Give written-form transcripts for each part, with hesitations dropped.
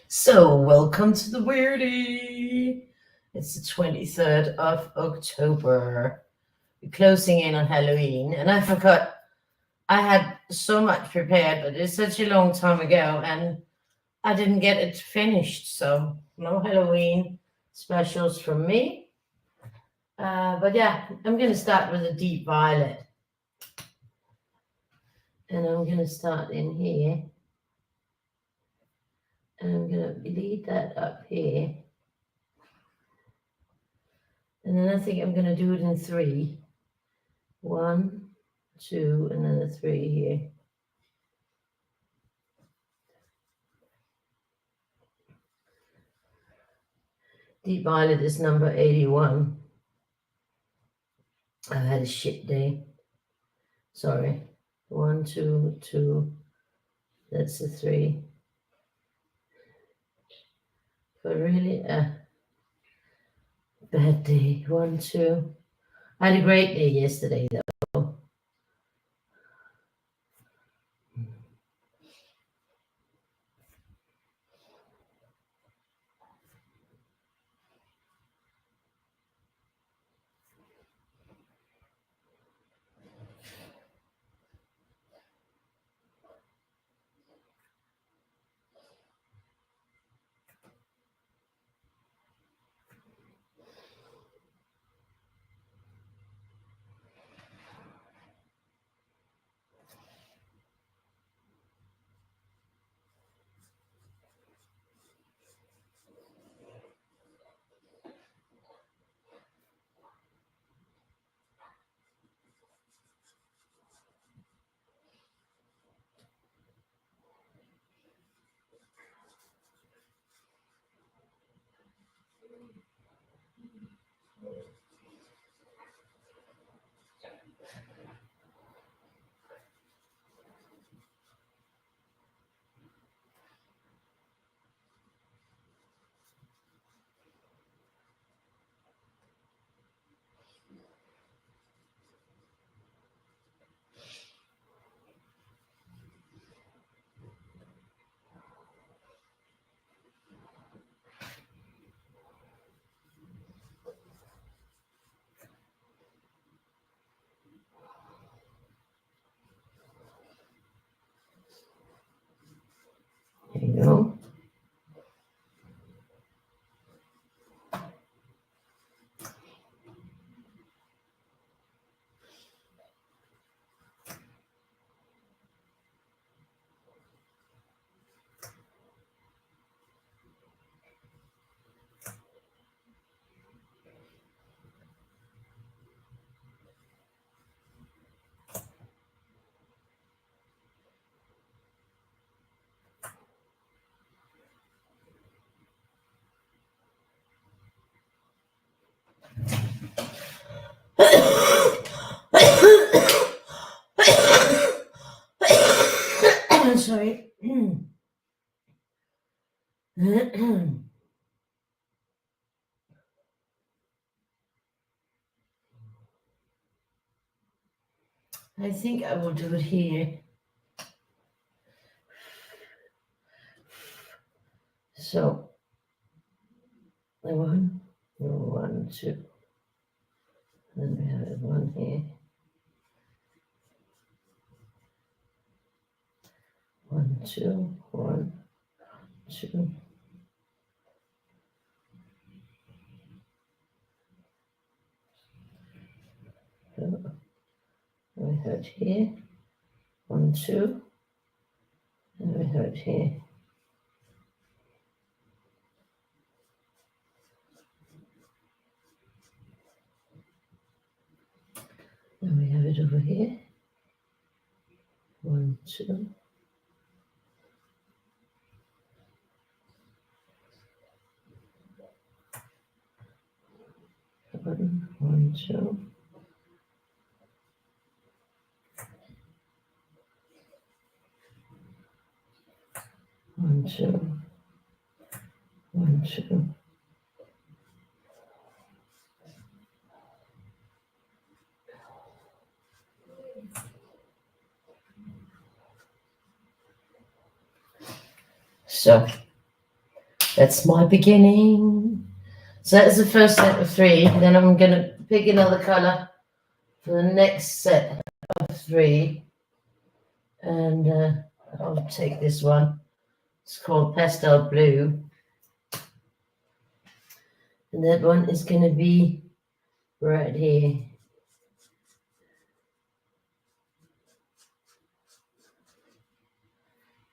So, welcome to the Weirdie. It's the 23rd of October. We're closing in on Halloween, and I forgot I had so much prepared, but it's such a long time ago, and I didn't get it finished. So, no Halloween specials from me. But yeah, I'm going to start with a deep violet, and I'm going to start in here, and I'm going to bleed that up here. And then I think I'm going to do it in three. One, two, and then a three here. Deep violet is number 81. I've had a shit day. Sorry. One, two, two. That's a three. But really a bad day. One, two. I had a great day yesterday, though. There you go. Sorry. I think I will do it here. So, one, two. Then we have one here. One, two, one, two. We have here. One, two. And we have here. And we have it over here. One, two. One, two. One, two. One, two. So That's my beginning. So that's the first set of 3. Then I'm going to pick another color for the next set of 3. And I'll take this one. It's called Pastel Blue. And that one is going to be right here.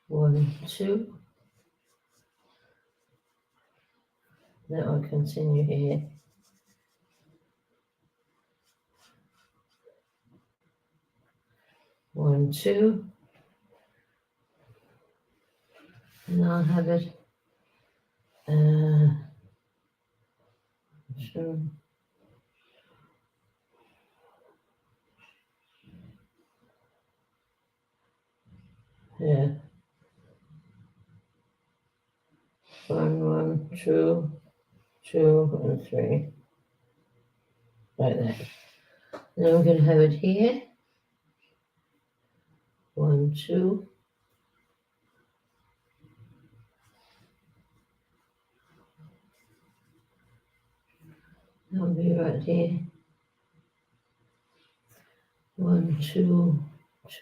One, 2. That will continue here. One, 2. And I'll have it. Sure. Yeah. 1, 2, 2, and 3. Like that. Then we're going to have it here. 1, 2. That'll be right here. 1, 2,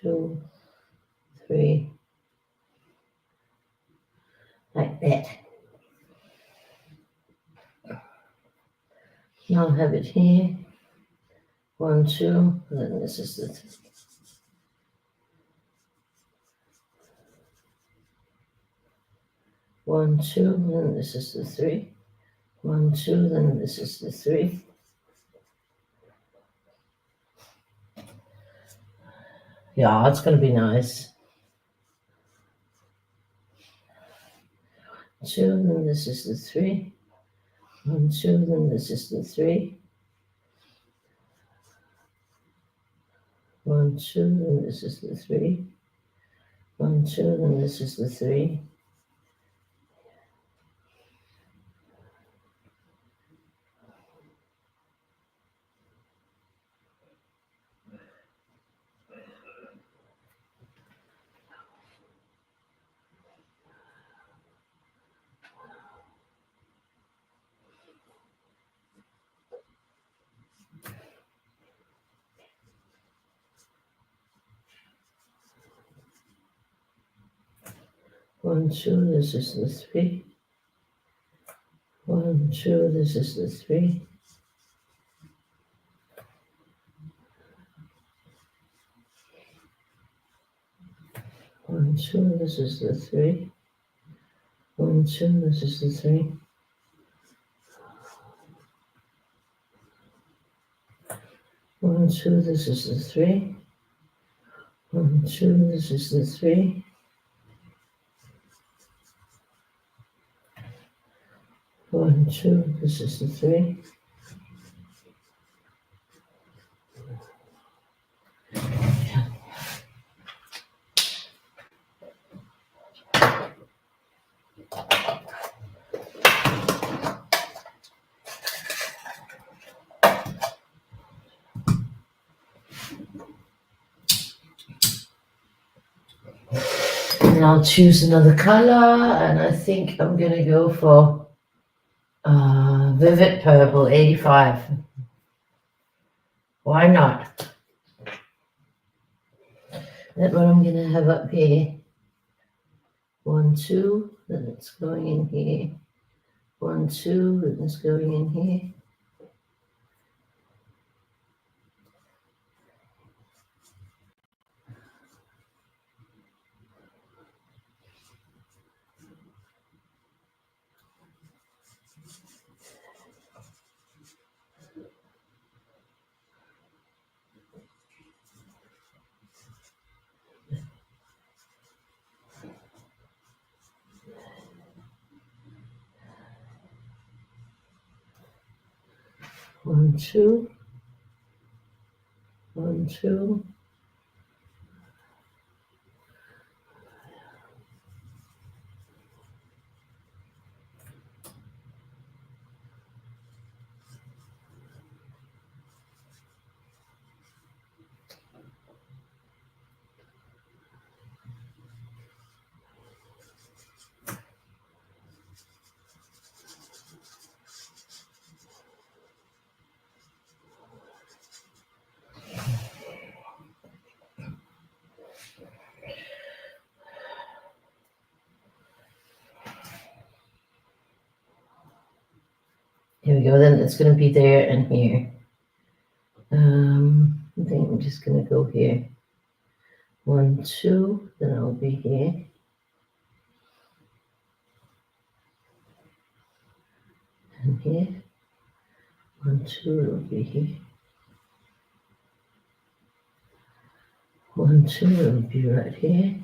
2, 3. Like that. Now I'll have it here. 1, 2. And then this is the 1, 2. And then this is the 3. 1, 2. Then this is the 3. Yeah, it's going to be nice. 2. Then this is the 3. 1, 2. Then this is the 3. 1, 2. Then this is the 3. 1, 2. Then this is the 3. 1, 2. This is the 3. 1, 2. This is the 3. 1, 2. This is the 3. 1, 2. This is the 3. 1, 2. This is the 3. 1, 2. This is the 3. 1, 2. This is the 3. 'And I'll choose another color, and I think I'm going to go for Vivid Purple 85. Why not? That's what I'm going to have up here. 1, 2, then it's going in here. 1, 2, then it's going in here. One, 2. 1, 2. Here we go. Then it's going to be there and here. I think I'm just going to go here. 1, 2. Then I'll be here. And here. 1, 2. It'll be here. 1, 2. It'll be right here.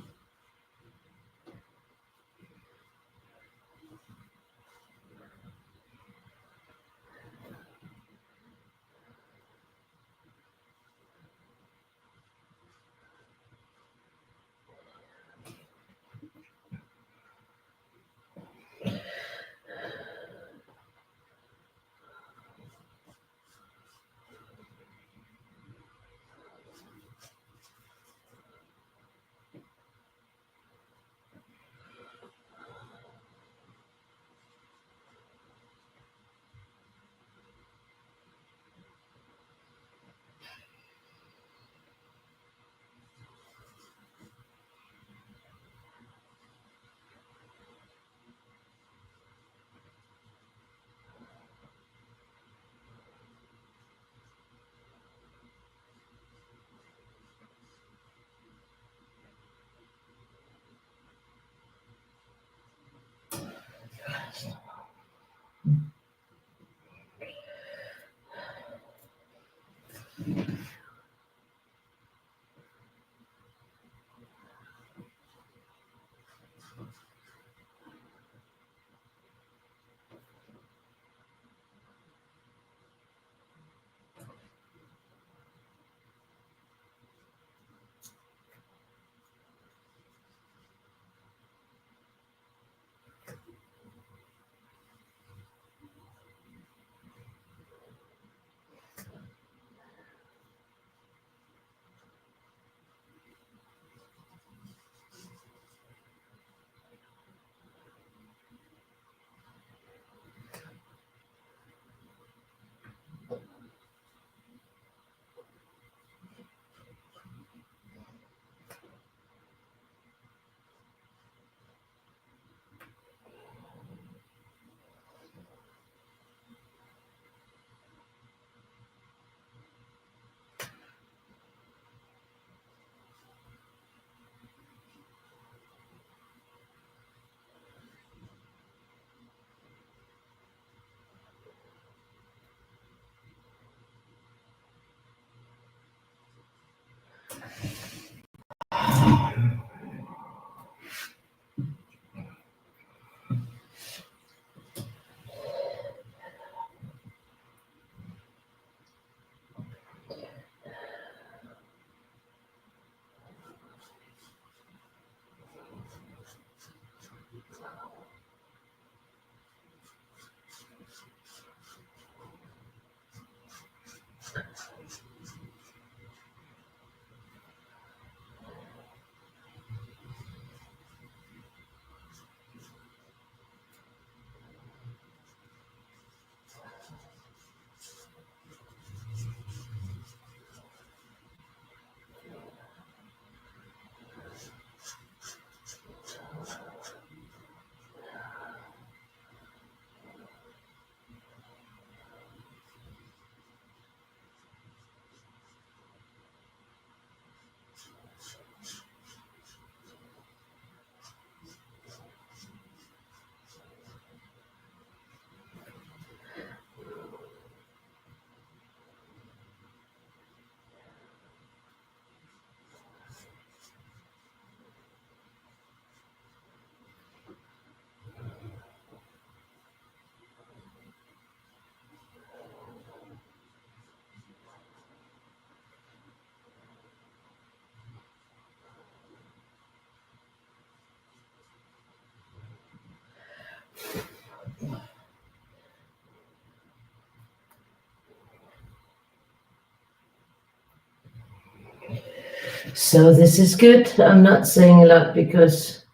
So this is good. I'm not saying a lot because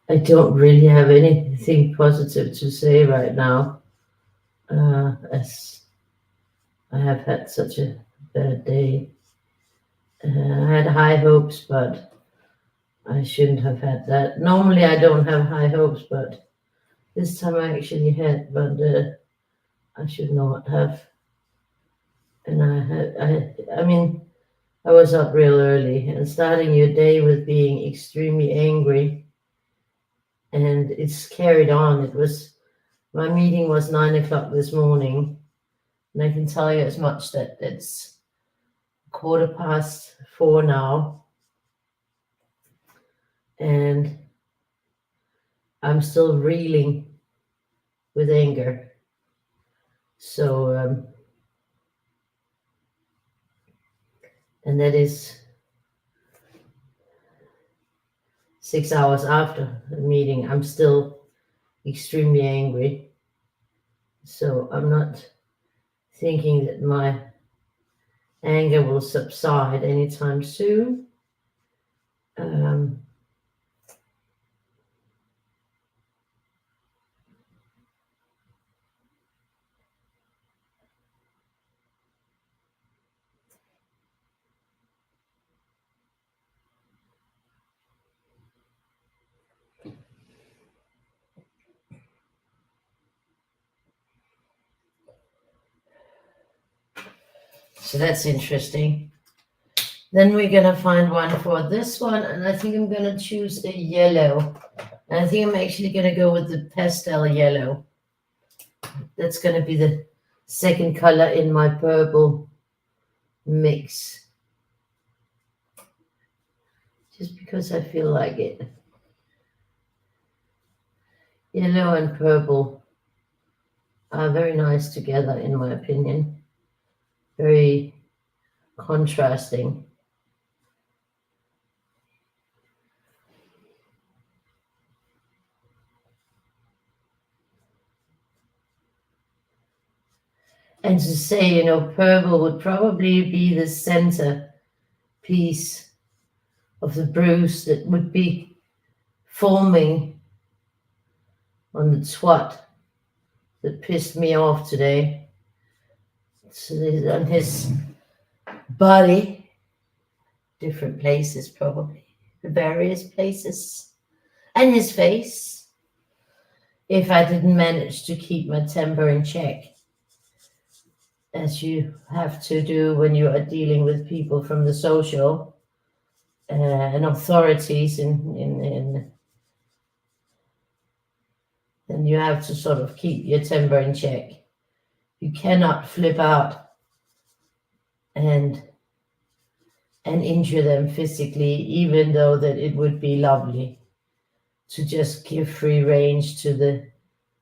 I don't really have anything positive to say right now, as I have had such a bad day. I had high hopes, but I shouldn't have had that. Normally I don't have high hopes, but this time I actually had. But I should not have. And I was up real early, and starting your day with being extremely angry, and it's carried on. My meeting was 9 o'clock this morning, and I can tell you as much that it's 4:15 now, and I'm still reeling with anger. So, and that is 6 hours after the meeting. I'm still extremely angry. So I'm not thinking that my anger will subside anytime soon. So that's interesting. Then we're going to find one for this one, and I think I'm going to choose a yellow. And I think I'm actually going to go with the pastel yellow. That's going to be the second color in my purple mix. Just because I feel like it. Yellow and purple are very nice together, in my opinion. Very contrasting. And to say, purple would probably be the center piece of the bruise that would be forming on the twat that pissed me off today. So on his body, different places probably, various places, and his face, if I didn't manage to keep my temper in check, as you have to do when you are dealing with people from the social and authorities then you have to sort of keep your temper in check. You cannot flip out and injure them physically, even though that it would be lovely to just give free range to the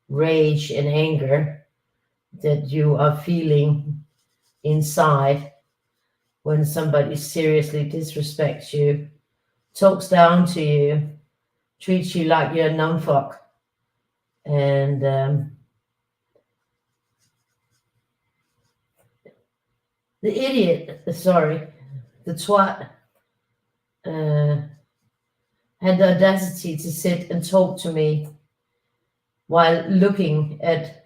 rage and anger that you are feeling inside when somebody seriously disrespects you, talks down to you, treats you like you're a numfuck, and the idiot, the twat, had the audacity to sit and talk to me while looking at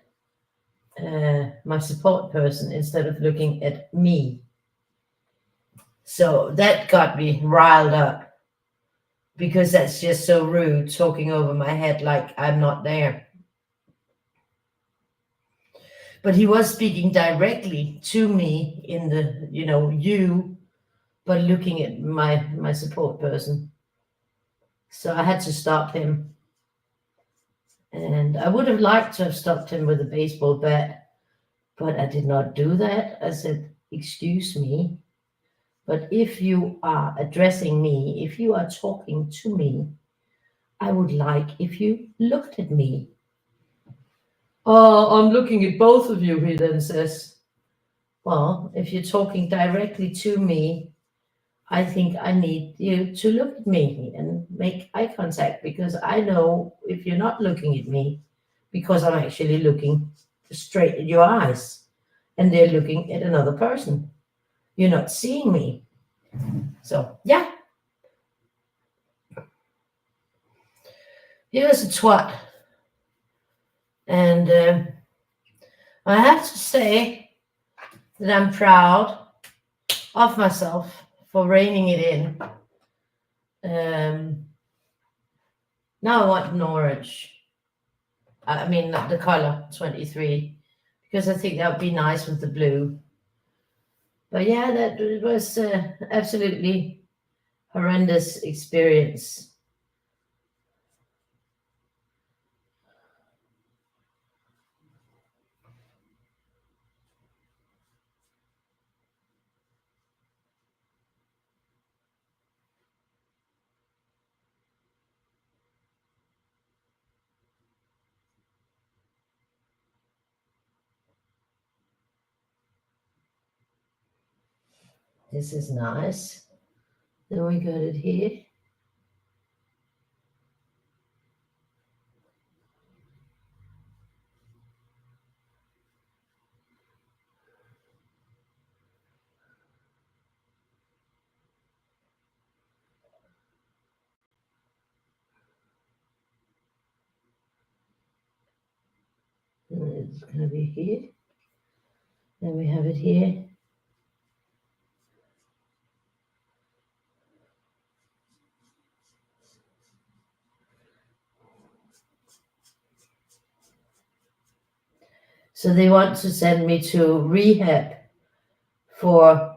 my support person instead of looking at me. So that got me riled up, because that's just so rude, talking over my head like I'm not there. But he was speaking directly to me in the, you, but looking at my support person. So I had to stop him. And I would have liked to have stopped him with a baseball bat, but I did not do that. I said, excuse me, but if you are addressing me, if you are talking to me, I would like if you looked at me. Oh, I'm looking at both of you, he then says. Well, if you're talking directly to me, I think I need you to look at me and make eye contact, because I know if you're not looking at me, because I'm actually looking straight at your eyes and they're looking at another person. You're not seeing me. So, yeah. He was a twat. And I have to say that I'm proud of myself for reining it in. Now I want an orange. I mean, the color 23, because I think that would be nice with the blue. But yeah, that was absolutely horrendous experience. This is nice. Then we got it here. And it's going to be here. Then we have it here. So they want to send me to rehab for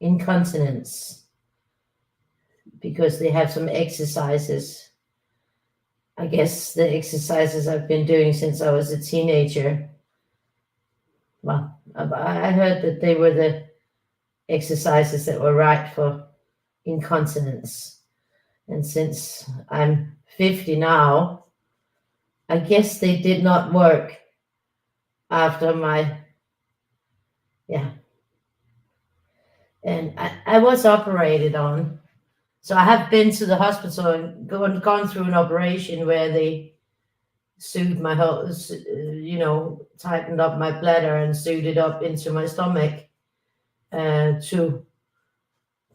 incontinence because they have some exercises. I guess the exercises I've been doing since I was a teenager. Well, I heard that they were the exercises that were right for incontinence. And since I'm 50 now, I guess they did not work after my, yeah. And I was operated on. So I have been to the hospital and gone through an operation where they sewed my whole, tightened up my bladder and sewed it up into my stomach to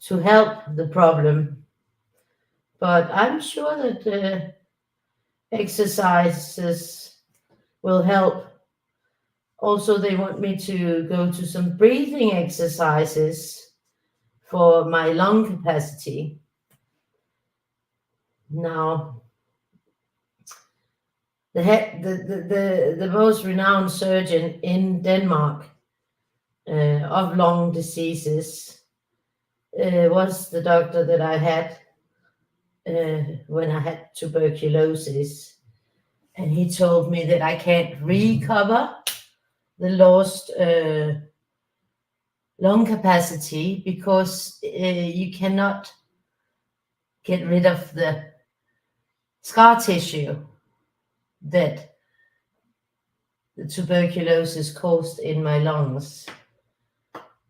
help the problem. But I'm sure that exercises will help. Also, they want me to go to some breathing exercises for my lung capacity. Now, the most renowned surgeon in Denmark of lung diseases was the doctor that I had when I had tuberculosis. And he told me that I can't recover the lost lung capacity because you cannot get rid of the scar tissue that the tuberculosis caused in my lungs.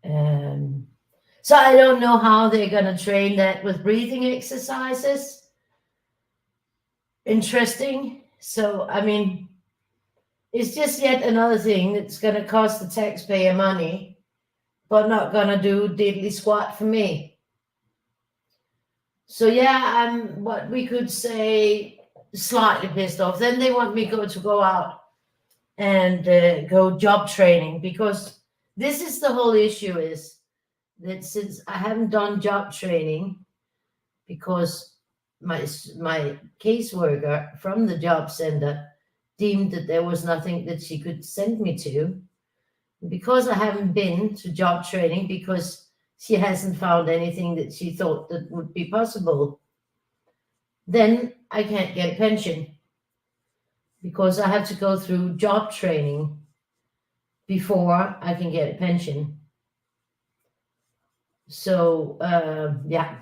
So I don't know how they're going to train that with breathing exercises. Interesting. So, I mean, it's just yet another thing that's going to cost the taxpayer money, but not going to do diddly squat for me. So yeah, I'm what we could say slightly pissed off. Then they want me to go out and go job training, because this is the whole issue, is that since I haven't done job training because my caseworker from the job center deemed that there was nothing that she could send me to, because I haven't been to job training because she hasn't found anything that she thought that would be possible, then I can't get a pension because I have to go through job training before I can get a pension. So, yeah.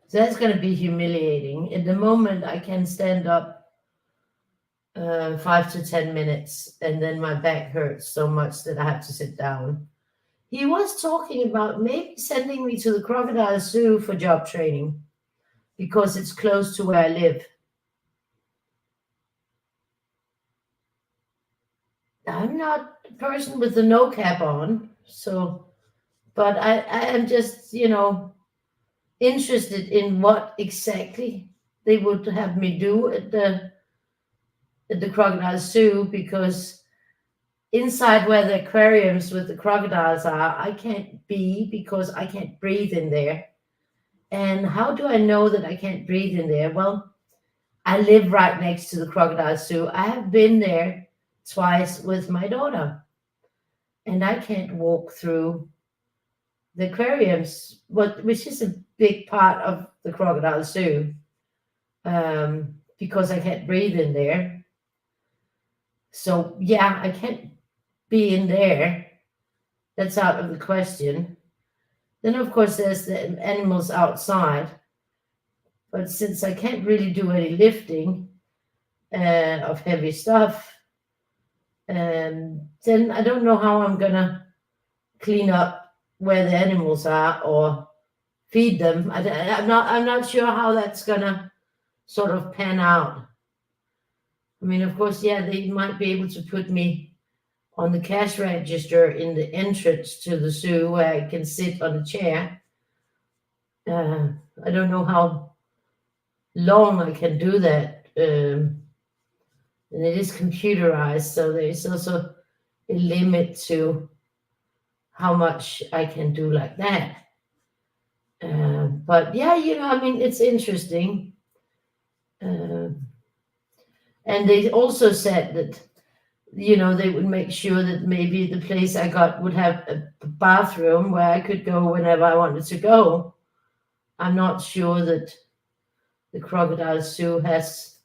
So that's going to be humiliating. At the moment, I can stand up 5 to 10 minutes, and then my back hurts so much that I have to sit down. He was talking about maybe sending me to the Crocodile Zoo for job training because it's close to where I live. I'm not a person with the no cap on, so, but I am just, interested in what exactly they would have me do at the Crocodile Zoo, because inside where the aquariums with the crocodiles are, I can't be because I can't breathe in there. And how do I know that I can't breathe in there? Well, I live right next to the crocodile zoo. I have been there twice with my daughter, and I can't walk through the aquariums, which is a big part of the crocodile zoo, because I can't breathe in there. So yeah, I can't be in there. That's out of the question. Then of course there's the animals outside, but since I can't really do any lifting of heavy stuff, then I don't know how I'm gonna clean up where the animals are or feed them. I'm not sure how that's gonna sort of pan out. I mean, of course, yeah, they might be able to put me on the cash register in the entrance to the zoo where I can sit on a chair. I don't know how long I can do that. And it is computerized, so there's also a limit to how much I can do like that. But yeah, I mean, it's interesting. And they also said that, they would make sure that maybe the place I got would have a bathroom where I could go whenever I wanted to go. I'm not sure that the crocodile zoo has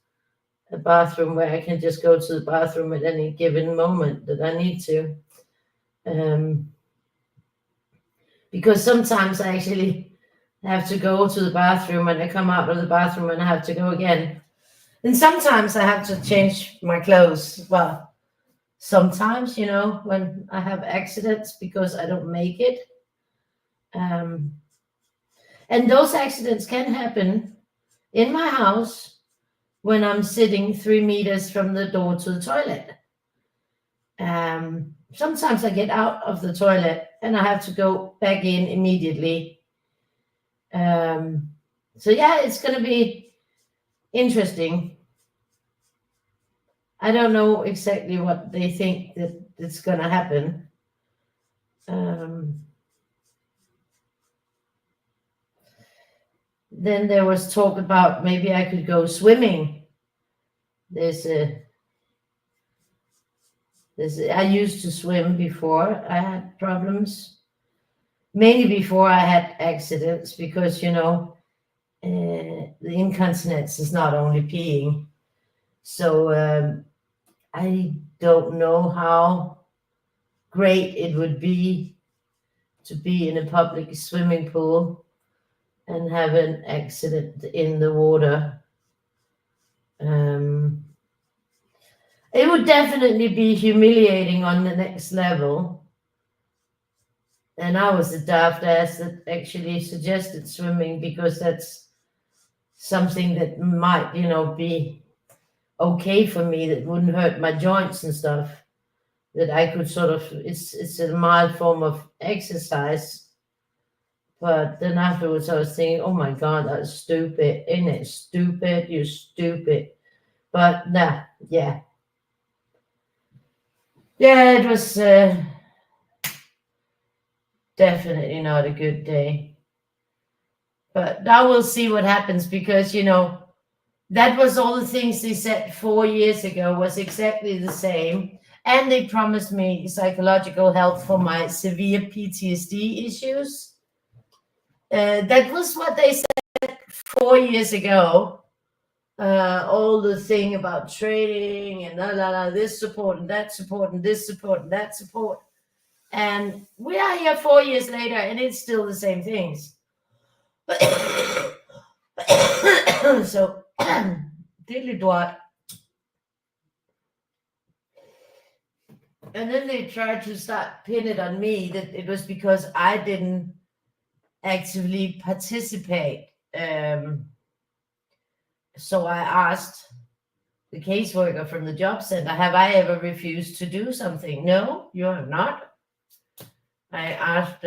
a bathroom where I can just go to the bathroom at any given moment that I need to. Because sometimes I actually have to go to the bathroom and I come out of the bathroom and I have to go again. And sometimes I have to change my clothes. Well, sometimes, when I have accidents because I don't make it. And those accidents can happen in my house when I'm sitting 3 meters from the door to the toilet. Sometimes I get out of the toilet and I have to go back in immediately. So yeah, it's going to be interesting. I don't know exactly what they think that it's going to happen. Then there was talk about maybe I could go swimming. I used to swim before I had problems, mainly before I had accidents, because the incontinence is not only peeing. So I don't know how great it would be to be in a public swimming pool and have an accident in the water. It would definitely be humiliating on the next level. And I was the daft ass that actually suggested swimming because that's something that might, be okay for me, that wouldn't hurt my joints and stuff. That I could sort of, it's a mild form of exercise. But then afterwards I was thinking, oh my God, that's stupid. Isn't it stupid? You're stupid. But nah, yeah. Yeah, it was definitely not a good day. But now we'll see what happens because, that was all the things they said 4 years ago was exactly the same. And they promised me psychological help for my severe PTSD issues. That was what they said 4 years ago. All the thing about training and this support and that support and this support and that support. And we are here 4 years later and it's still the same things. So, diddly dwat. And then they tried to start pin it on me that it was because I didn't actively participate. So I asked the caseworker from the job center, have I ever refused to do something? No, you have not. I asked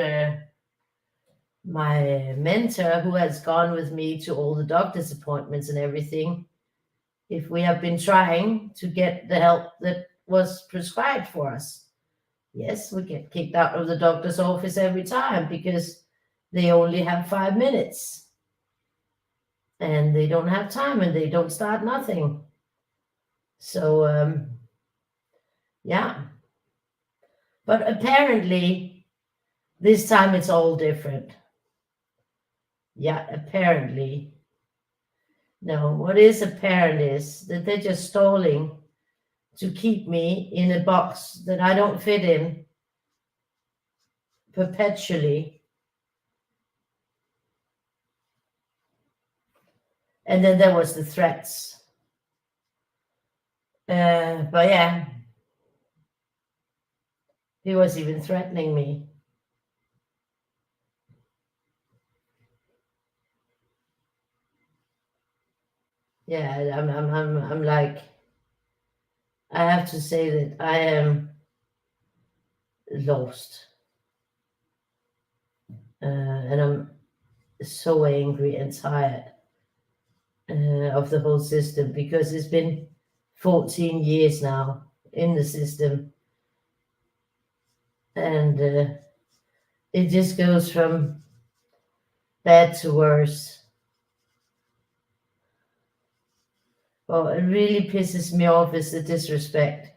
my mentor, who has gone with me to all the doctor's appointments and everything, if we have been trying to get the help that was prescribed for us. Yes, we get kicked out of the doctor's office every time because they only have 5 minutes. and they don't have time and they don't start nothing. So, yeah. But apparently, this time it's all different. Yeah, apparently. No, what is apparent is that they're just stalling to keep me in a box that I don't fit in perpetually. And then there was the threats. But yeah, he was even threatening me. Yeah, I'm like, I have to say that I am lost. And I'm so angry and tired of the whole system because it's been 14 years now in the system. And it just goes from bad to worse. Well, it really pisses me off is the disrespect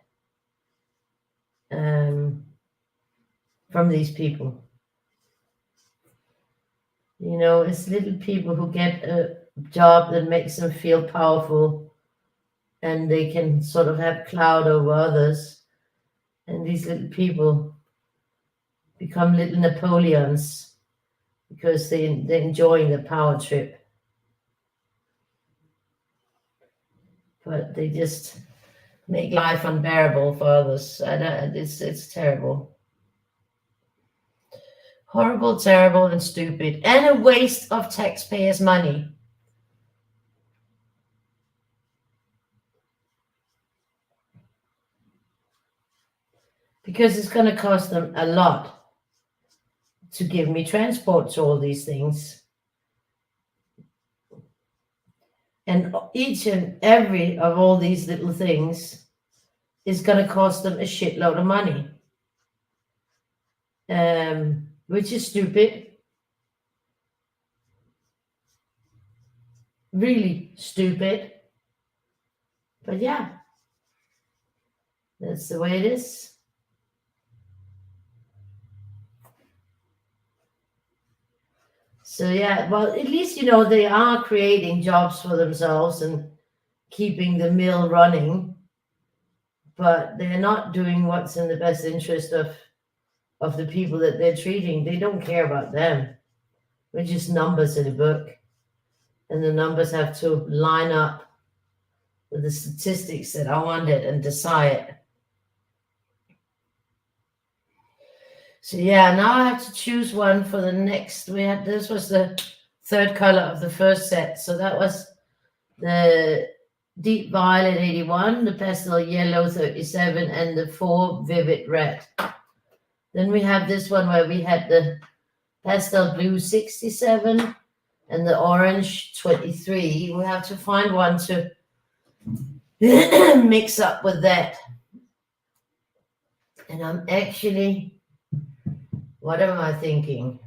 from these people. You know, it's little people who get a job that makes them feel powerful and they can sort of have clout over others. And these little people become little Napoleons because they're enjoying the power trip. But they just make life unbearable for others. It's terrible. Horrible, terrible, and stupid. And a waste of taxpayers' money. Because it's going to cost them a lot to give me transport to all these things. And each and every of all these little things is going to cost them a shitload of money. Which is stupid. Really stupid. But yeah, that's the way it is. So yeah, well, at least, you know, they are creating jobs for themselves and keeping the mill running, but they're not doing what's in the best interest of the people that they're treating. They don't care about them. We're just numbers in a book, and the numbers have to line up with the statistics that I wanted and decide. So yeah, now I have to choose one for the next. This was the third color of the first set, so that was the deep violet 81, the pastel yellow 37, and the 4 vivid red. Then we have this one where we had the pastel blue 67 and the orange 23. We have to find one to mix up with that. And I'm actually, what am I thinking?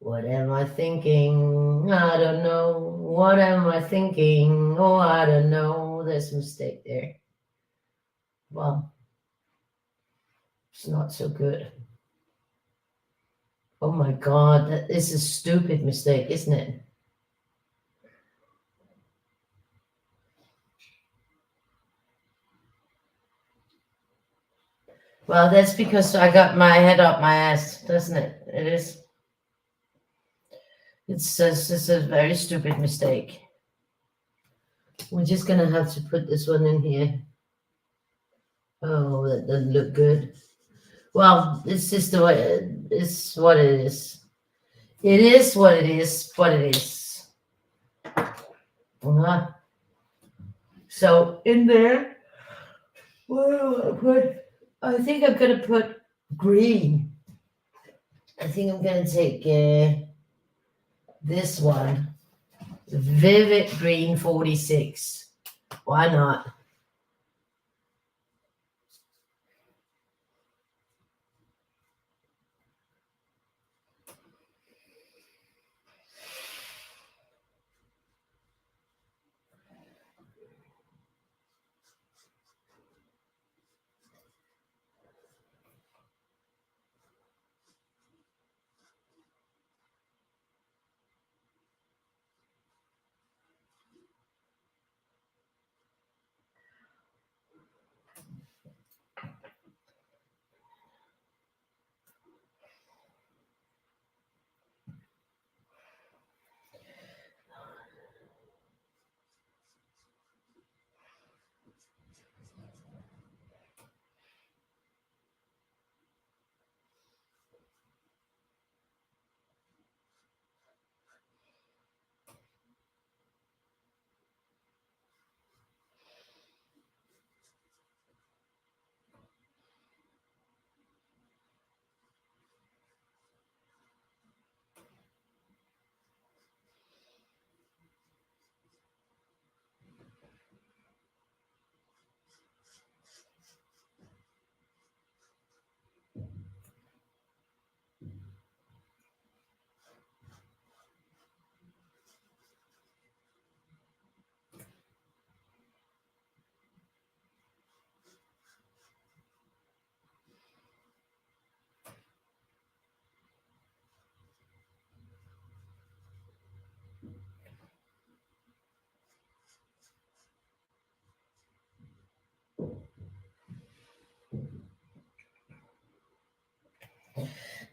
What am I thinking? I don't know. What am I thinking? Oh, I don't know. There's a mistake there. Well, it's not so good. Oh my God, that is a stupid mistake, isn't it? Well, that's because I got my head up my ass, doesn't it? It is. It's just a very stupid mistake. We're just gonna have to put this one in here. Oh, that doesn't look good. Well, it's just the way it's what it is. It is what it is, what it is. Uh-huh. So in there, what do I put? I think I'm gonna put green. I think I'm gonna take this one, Vivid Green 46. Why not?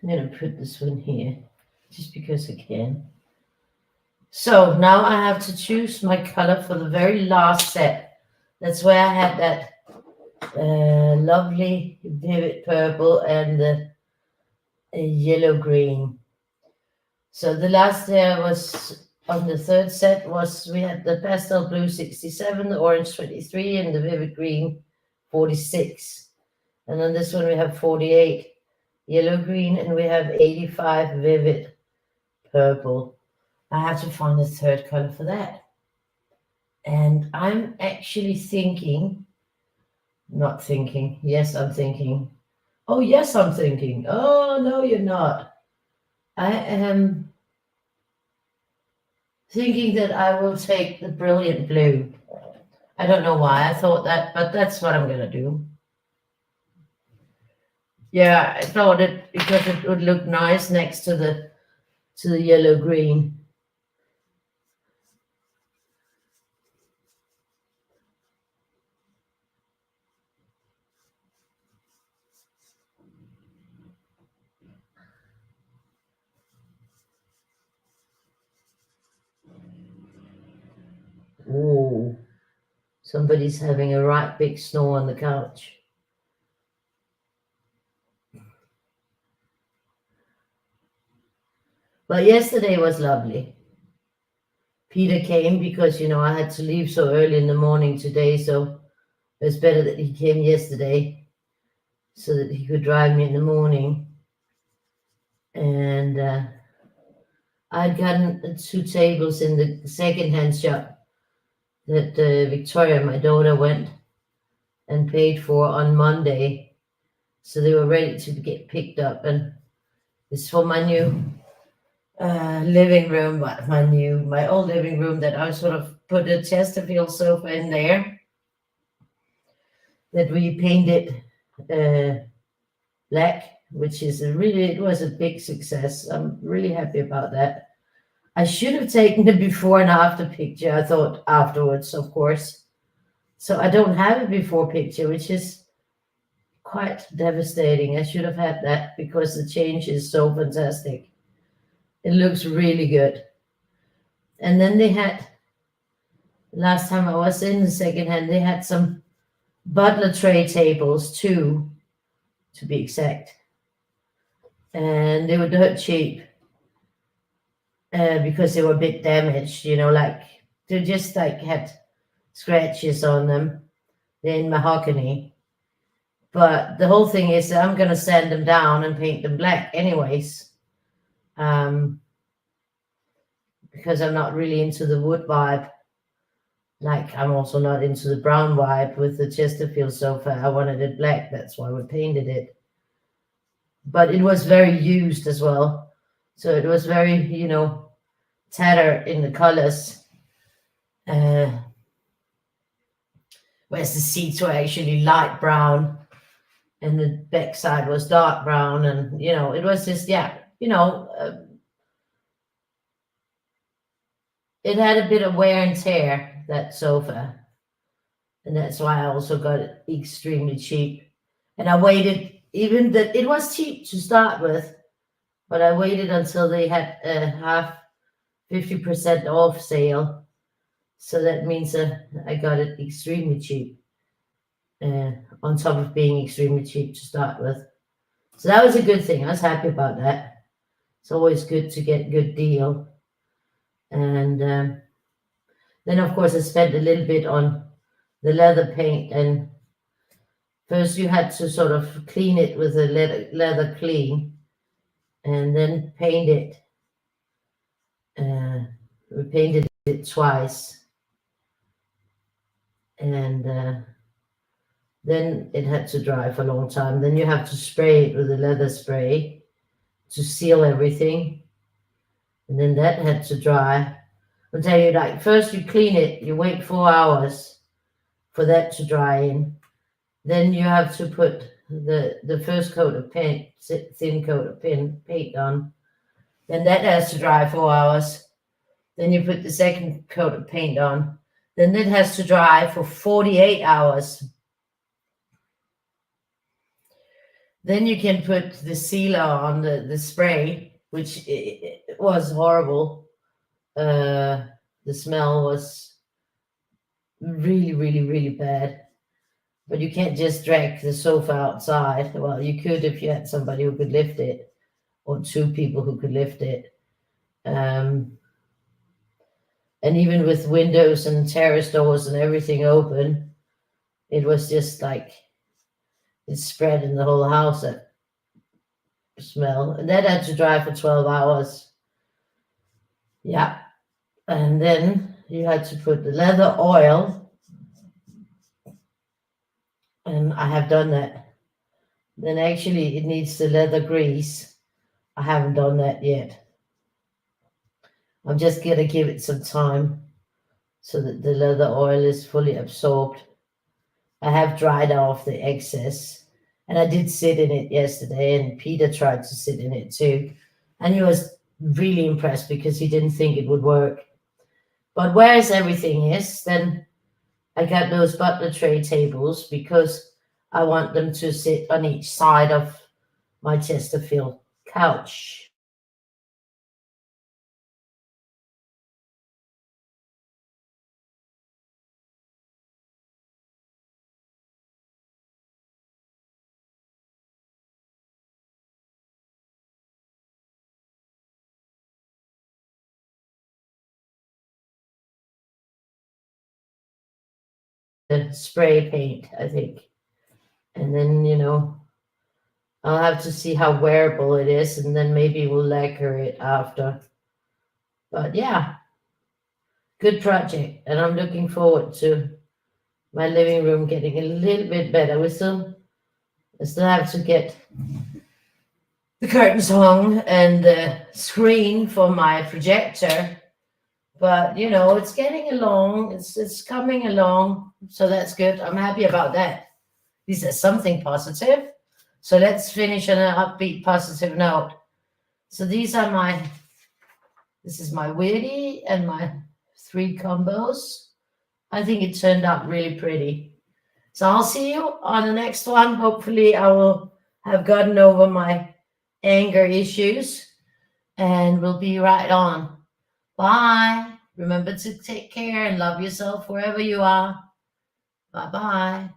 I'm going to put this one here just because I can. So now I have to choose my color for the very last set. That's where I had that lovely vivid purple and the yellow green. So the last was on the third set was we had the pastel blue 67, the orange 23, and the vivid green 46. And on this one we have 48 yellow green and we have 85 vivid purple. I have to find the third color for that. And I'm actually thinking, not thinking, yes, I'm thinking. Oh, yes, I'm thinking. Oh, no, you're not. I am thinking that I will take the brilliant blue. I don't know why I thought that, but that's what I'm going to do. Yeah, I thought it because it would look nice next to the yellow green. Ooh, somebody's having a right big snore on the couch. But yesterday was lovely. Peter came because, I had to leave so early in the morning today, so it's better that he came yesterday so that he could drive me in the morning. And I'd gotten 2 tables in the second-hand shop that Victoria, my daughter, went and paid for on Monday. So they were ready to get picked up. And it's for my new living room, my old living room that I sort of put a Chesterfield sofa in there that we painted black, which is it was a big success. I'm really happy about that. I should have taken the before and after picture. I thought afterwards, of course. So I don't have a before picture, which is quite devastating. I should have had that because the change is so fantastic. It looks really good. And then they had, last time I was in the second hand, they had some butler tray tables too, to be exact. And they were dirt cheap because they were a bit damaged, like they just had scratches on them. They're in mahogany. But the whole thing is I'm going to sand them down and paint them black anyways. Because I'm not really into the wood vibe. Like I'm also not into the brown vibe with the Chesterfield sofa. I wanted it black. That's why we painted it. But it was very used as well. So it was very, tattered in the colors. Whereas the seats were actually light brown and the back side was dark brown. And, it was just, it had a bit of wear and tear, that sofa. And that's why I also got it extremely cheap. And I waited, even that it was cheap to start with, but I waited until they had a 50% off sale. So that means I got it extremely cheap, on top of being extremely cheap to start with. So that was a good thing. I was happy about that. It's always good to get a good deal. And then, of course, I spent a little bit on the leather paint. And first you had to sort of clean it with a leather clean and then paint it. We painted it twice. And then it had to dry for a long time. Then you have to spray it with a leather spray to seal everything. And then that had to dry. I'll tell you, first you clean it, you wait 4 hours for that to dry in. Then you have to put the first coat of paint, thin coat of paint on. Then that has to dry 4 hours. Then you put the second coat of paint on. Then it has to dry for 48 hours. Then you can put the sealer on the spray, which it was horrible. The smell was really, really, really bad. But you can't just drag the sofa outside. Well, you could if you had somebody who could lift it, or two people who could lift it. And even with windows and terrace doors and everything open, it was just like it spread in the whole house, that smell. And that had to dry for 12 hours. Yeah. And then you had to put the leather oil, and I have done that. Then actually it needs the leather grease. I haven't done that yet. I'm just gonna give it some time so that the leather oil is fully absorbed. I have dried off the excess, and I did sit in it yesterday, and Peter tried to sit in it too, and he was really impressed because he didn't think it would work. But whereas everything is, then I got those butler tray tables because I want them to sit on each side of my Chesterfield couch. The spray paint, I think. And then, I'll have to see how wearable it is, and then maybe we'll lacquer it after. But yeah, good project. And I'm looking forward to my living room getting a little bit better. I still have to get the curtains hung and the screen for my projector. But it's getting along. It's coming along. So that's good. I'm happy about that. This is something positive. So let's finish on an upbeat, positive note. So this is my Weirdie and my 3 combos. I think it turned out really pretty. So I'll see you on the next one. Hopefully I will have gotten over my anger issues, and we'll be right on. Bye. Remember to take care and love yourself wherever you are. Bye-bye.